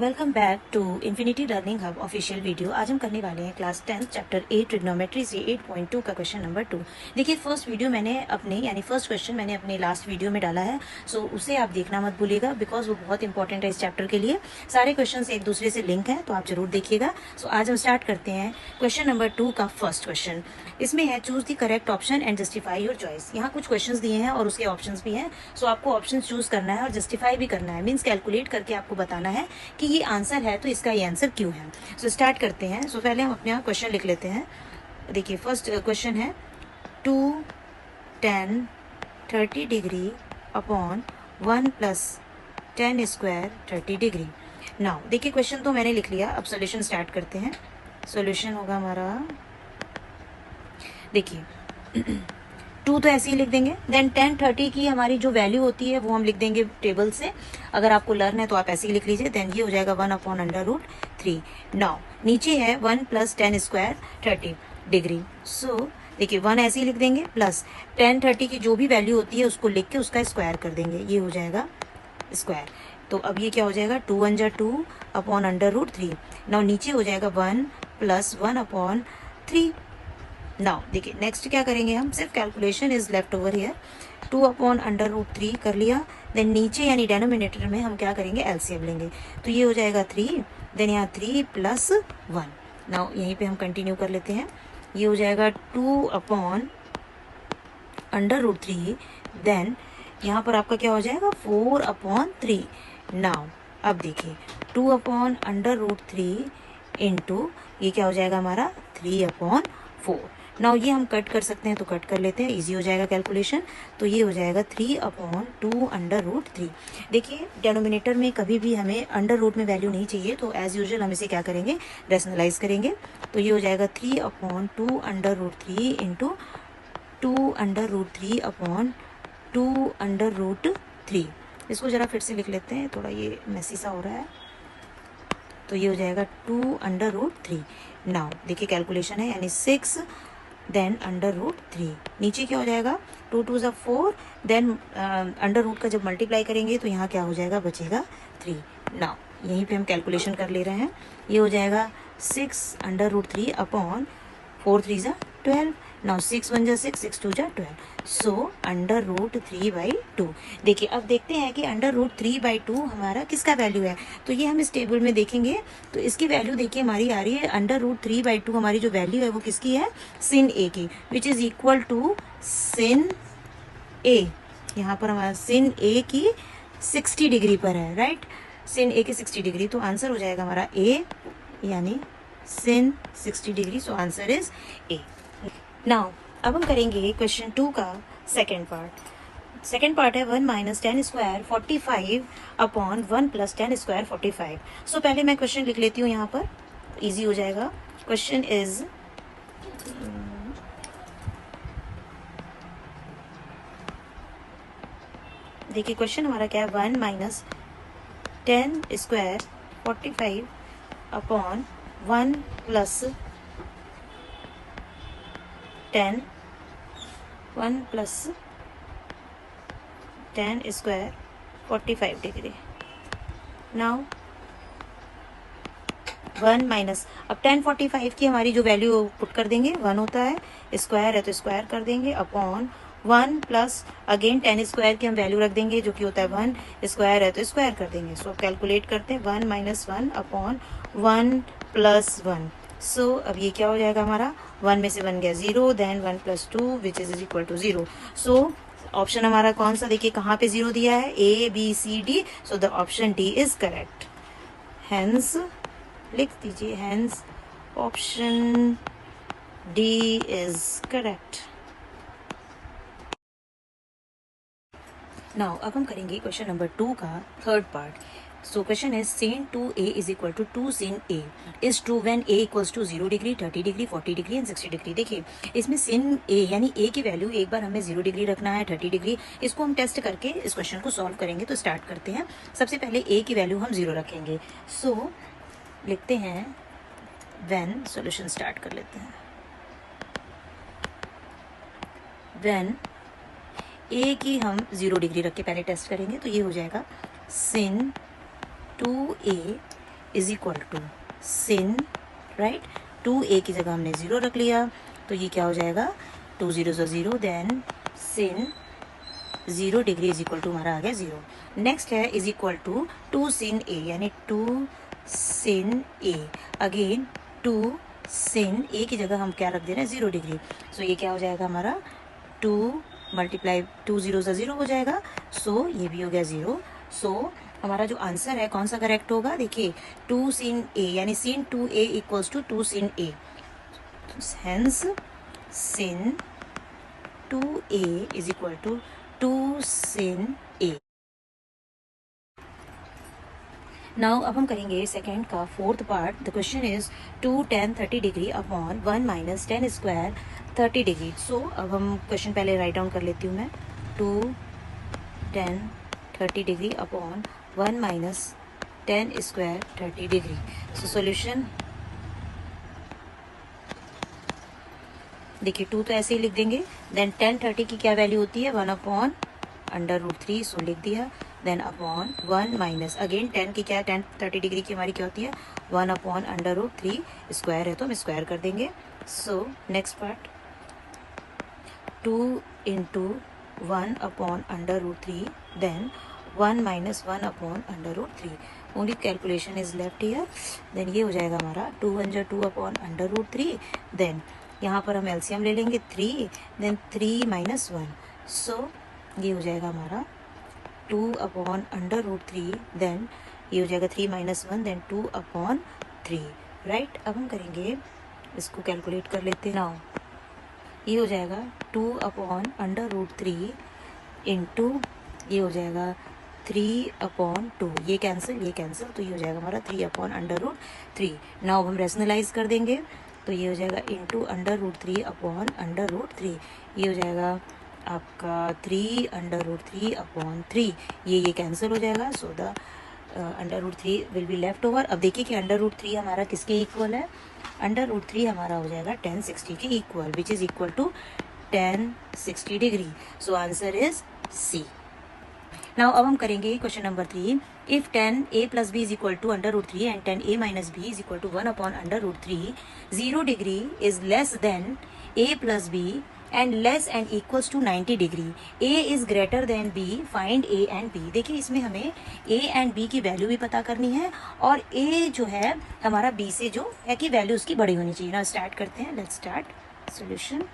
Welcome back to Infinity Learning Hub official video. आज हम करने वाले हैं क्लास 10 चैप्टर 8 ट्रिग्नोमेट्री से 8.2 का क्वेश्चन नंबर 2। देखिए फर्स्ट वीडियो मैंने अपने यानी फर्स्ट क्वेश्चन मैंने अपने लास्ट वीडियो में डाला है, सो उसे आप देखना मत भूलिएगा बिकॉज वो बहुत इंपॉर्टेंट है इस चैप्टर के लिए। सारे क्वेश्चन एक दूसरे से लिंक है तो आप जरूर देखिएगा। सो आज हम स्टार्ट करते हैं क्वेश्चन नंबर 2 का फर्स्ट क्वेश्चन। इसमें है choose the correct option and justify your choice. यहाँ कुछ क्वेश्चन दिए हैं और उसके ऑप्शन भी हैं, सो आपको ऑप्शन चूज करना है और जस्टिफाई भी करना है, मीन्स कैलकुलेट करके आपको बताना है कि ये आंसर है तो इसका ये आंसर क्यों है। सो स्टार्ट करते हैं। सो पहले हम अपना क्वेश्चन लिख लेते हैं। देखिए फर्स्ट क्वेश्चन है 2 tan 30 degree upon 1 plus tan square 30 degree. Now देखिए क्वेश्चन तो मैंने लिख लिया, अब सोल्यूशन स्टार्ट करते हैं। सोल्यूशन होगा हमारा, देखिए 2 तो ऐसे ही लिख देंगे, देन tan 30 की हमारी जो वैल्यू होती है वो हम लिख देंगे टेबल से। अगर आपको लर्न है तो आप ऐसे ही लिख लीजिए। देन ये हो जाएगा 1 अपॉन √3। नाउ नीचे है 1 प्लस tan स्क्वायर 30 डिग्री। सो देखिए 1 ऐसे ही लिख देंगे, प्लस tan 30 की जो भी वैल्यू होती है उसको लिख के उसका स्क्वायर कर देंगे, ये हो जाएगा स्क्वायर। तो अब ये क्या हो जाएगा 2 1 जा 2 अपॉन √3। नाउ नीचे हो जाएगा 1 प्लस 1 अपॉन 3। नाउ देखिए नेक्स्ट क्या करेंगे हम, सिर्फ calculation is left over here. 2 upon √3 कर लिया। देन नीचे यानी डेनोमिनेटर में हम क्या करेंगे, एलसीएम लेंगे, तो ये हो जाएगा 3। देन यहाँ 3 प्लस 1। नाउ यहीं पे हम कंटिन्यू कर लेते हैं। ये हो जाएगा 2 अपॉन √3। देन यहाँ पर आपका क्या हो जाएगा 4 अपॉन 3। नाउ अब देखिए 2 अपॉन √3 इंटू ये क्या हो जाएगा हमारा 3 अपॉन 4। नाउ ये हम कट कर सकते हैं तो कट कर लेते हैं, इजी हो जाएगा कैलकुलेशन। तो ये हो जाएगा 3 अपॉन 2 √3। देखिए डेनोमिनेटर में कभी भी हमें अंडर रूट में वैल्यू नहीं चाहिए, तो एज यूजुअल हम इसे क्या करेंगे, रेशनलाइज करेंगे। तो ये हो जाएगा 3 अपॉन 2 √3 इंटू 2 √3 अपॉन 2 √3। इसको ज़रा फिर से लिख लेते हैं, थोड़ा ये मैसी सा हो रहा है। तो ये हो जाएगा 2 √3। नाउ देखिए कैलकुलेशन है यानी 6 देन √3। नीचे क्या हो जाएगा 2 2 ज़ा 4। देन अंडर रूट का जब मल्टीप्लाई करेंगे तो यहाँ क्या हो जाएगा, बचेगा 3। नाउ यहीं पे हम कैलकुलेशन कर ले रहे हैं। ये हो जाएगा 6 √3 अपॉन 4 3 ज़ा 12। नाउ 6 1 जा 6 6 2 जा 12। सो √3/2। देखिए अब देखते हैं कि √3/2 हमारा किसका वैल्यू है। तो ये हम इस टेबल में देखेंगे तो इसकी वैल्यू देखिए हमारी आ रही है √3/2। हमारी जो वैल्यू है वो किसकी है, sin A की, which is equal to sin A। यहाँ पर हमारा sin A की 60 डिग्री पर है, राइट, sin A की 60 डिग्री। तो आंसर हो जाएगा हमारा A यानी sin 60 degree. So answer is A। Now अब हम करेंगे क्वेश्चन 2 का सेकेंड पार्ट। सेकेंड पार्ट है 1 minus tan square 45 upon 1 plus tan square 45। सो पहले मैं क्वेश्चन लिख लेती हूँ यहाँ पर, इजी हो जाएगा। क्वेश्चन इज देखिए क्वेश्चन हमारा क्या है, 1 minus tan square 45 upon 1 plus 1 plus tan square 45 degree. Now 1 minus, अब tan 45 की हमारी जो वैल्यू पुट कर देंगे 1 होता है, स्क्वायर है तो स्क्वायर कर देंगे, upon 1 plus again tan square की हम वैल्यू रख देंगे जो कि होता है 1, स्क्वायर है तो स्क्वायर कर देंगे। सो कैलकुलेट करते हैं 1 माइनस 1 अपॉन 1 प्लस 1। सो अब ये क्या हो जाएगा हमारा, 1 में से 1 गया 0, then 1 plus 2 which is equal to 0। So option हमारा कौन सा, देखिए कहाँ पे 0 दिया है, A B C D। So the option D is correct. Hence लिख दीजिए, hence option D is correct. Now अब हम करेंगे क्वेश्चन नंबर 2 का थर्ड पार्ट। सो क्वेश्चन है sin 2A is equal to 2 sin A is true when A equals to 0 degree 30 degree 40 degree and 60 degree. देखिए इसमें sin A यानी A की value एक बार हमें 0 डिग्री रखना है, 30 डिग्री, इसको हम टेस्ट करके इस क्वेश्चन को सॉल्व करेंगे। तो स्टार्ट करते हैं। सबसे पहले A की वैल्यू हम 0 रखेंगे। सो लिखते हैं व्हेन, सॉल्यूशन स्टार्ट कर लेते हैं। व्हेन A की हम 0 डिग्री रख के पहले टेस्ट करेंगे, तो ये हो जाएगा sin 2A is equal to sin, right, 2a की जगह हमने 0 रख लिया, तो ये क्या हो जाएगा, 2 0 0, then sin 0 degree is equal to हमारा आ गया 0। नेक्स्ट है is equal to 2 sin a, यानी 2 sin a, again 2 sin a की जगह हम क्या रख दे रहे हैं, 0 डिग्री। सो ये क्या हो जाएगा हमारा, 2 मल्टीप्लाई 2 0 सा 0 हो जाएगा, सो ये भी हो गया 0। सो हमारा जो आंसर है कौन सा करेक्ट होगा, देखिए 2 sin a, यानी sin 2a equals to 2 sin a, hence sin 2a is equal to 2 sin a। Now अब हम करेंगे सेकेंड का fourth part. The question is 2 tan 30 degree upon 1 minus tan square 30 degree. So अब हम question पहले write down कर लेती हूँ मैं, 2 tan 30 degree upon 1 minus tan square 30 degree. So solution देखिए 2 तो ऐसे ही लिख देंगे, देन tan 30 की क्या वैल्यू होती है, 1 अपॉन अंडर रूट 3, सो लिख दिया, then upon 1 minus again tan की क्या, tan 30 डिग्री की हमारी क्या होती है, 1 अपॉन अंडर रूट 3, स्क्वायर है तो हम स्क्वायर कर देंगे। So next part 2 into 1 upon under root 3, then 1 minus 1 upon under root 3, only calculation is left here, then ये हो जाएगा हमारा 2 1 जा 2 अपॉन अंडर रूट 3, देन यहाँ पर हम एलसीएम ले लेंगे 3, देन 3 माइनस 1, सो ये हो जाएगा हमारा 2 अपॉन अंडर रूट 3, देन ये हो जाएगा 3 माइनस 1, देन 2 अपॉन 3, राइट। अब हम करेंगे इसको कैलकुलेट कर लेते हैं। नाउ ये हो जाएगा 2 अपॉन अंडर रूट 3 इंटू ये हो जाएगा 3 अपॉन 2, ये कैंसिल, तो ये हो जाएगा हमारा 3 अपॉन अंडर रूट 3। नाउ हम रेशनलाइज कर देंगे, तो ये हो जाएगा into under root 3 upon under root 3, ये हो जाएगा आपका 3 अंडर रूट 3 अपॉन 3, ये कैंसिल हो जाएगा, so the under root 3 will be left over. अब देखिए कि अंडर रूट 3 हमारा किसके इक्वल है, अंडर रूट 3 हमारा हो जाएगा tan 60 के equal, which is equal to tan 60 degree, so answer is C. Now अब हम करेंगे question number 3, if tan a plus b is equal to under root 3 and tan a minus b is equal to 1 upon under root 3, 0 degree is less than a plus b and less and equals to 90 degree, a is greater than b, find a and b। देखिए इसमें हमें a and b की value भी पता करनी है, और a जो है हमारा b से जो है कि वैल्यू उसकी बड़ी होनी चाहिए ना। स्टार्ट करते हैं, लेट्स स्टार्ट सोल्यूशन।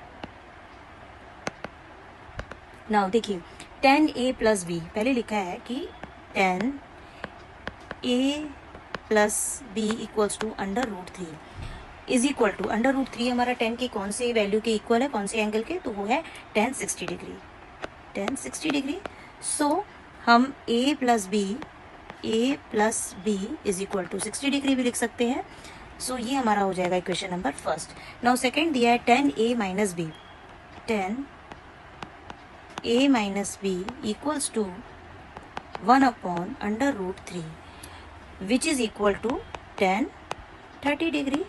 नाउ देखिए tan a प्लस बी, पहले लिखा है कि tan a plus b equals to under root 3 is equal to under root 3 हमारा tan की कौन से वैल्यू के इक्वल है, कौन से एंगल के, तो वो है tan 60 degree, tan 60 degree. So हम a plus b is equal to 60 degree भी लिख सकते हैं। सो ये हमारा हो जाएगा equation number first. Now second दिया है tan a minus b, tan a minus b equals to 1 upon under root 3 which is equal to tan 30 degree.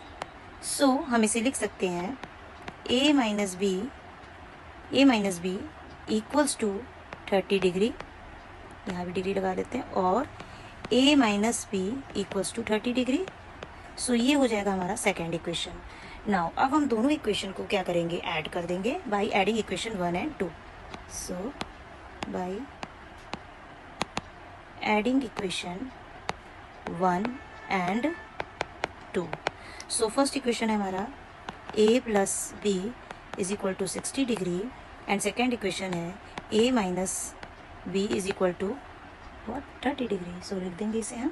So हम इसे लिख सकते हैं a minus b equals to 30 degree, यहाँ भी degree लगा लेते हैं, और a minus b equals to 30 degree. So ये हो जाएगा हमारा सेकेंड इक्वेशन। नाउ अब हम दोनों इक्वेशन को क्या करेंगे, ऐड कर देंगे by adding equation 1 and 2। So by adding equation 1 and 2, so first equation है हमारा a plus b is equal to 60 degree, and second equation है a minus b is equal to what 30 degree. So लिख देंगे इसे, हम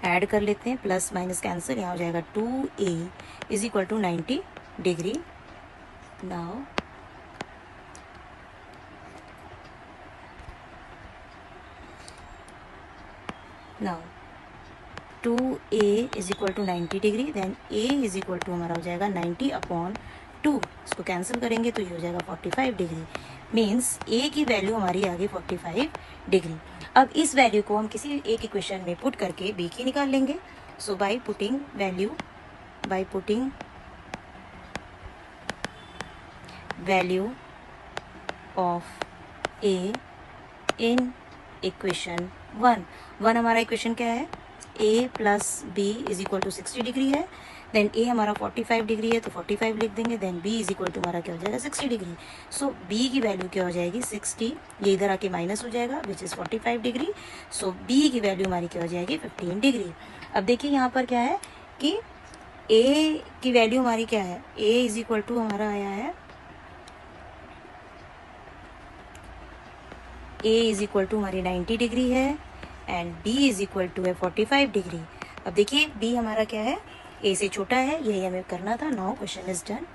add कर लेते हैं, प्लस माइनस कैंसिल, यहाँ हो जाएगा 2a is equal to 90 degree. Now now 2a is equal to 90 degree, then a is equal to हमारा हो जाएगा 90 अपॉन 2, इसको कैंसिल करेंगे तो ये हो जाएगा 45 डिग्री, मीन्स a की वैल्यू हमारी आ गई 45 डिग्री। अब इस वैल्यू को हम किसी एक इक्वेशन में पुट करके b की निकाल लेंगे। So by putting value of a in equation 1 हमारा इक्वेशन क्या है, a plus b is equal to 60 degree है, देन ए हमारा 45 डिग्री है तो 45 लिख देंगे, then b is equal to हमारा क्या हो जाएगा 60 डिग्री। सो बी की वैल्यू क्या हो जाएगी 60, ये इधर आके माइनस हो जाएगा which is 45 degree. So b की वैल्यू हमारी क्या हो जाएगी 15 डिग्री। अब देखिए यहाँ पर क्या है कि ए की वैल्यू हमारी क्या है, ए इज इक्वल टू हमारा आया है ए इज इक्वल टू हमारी 90 डिग्री है and b is equal to है 45 डिग्री। अब देखिए बी हमारा क्या है, ए से छोटा है, यही हमें करना था। Now question is done.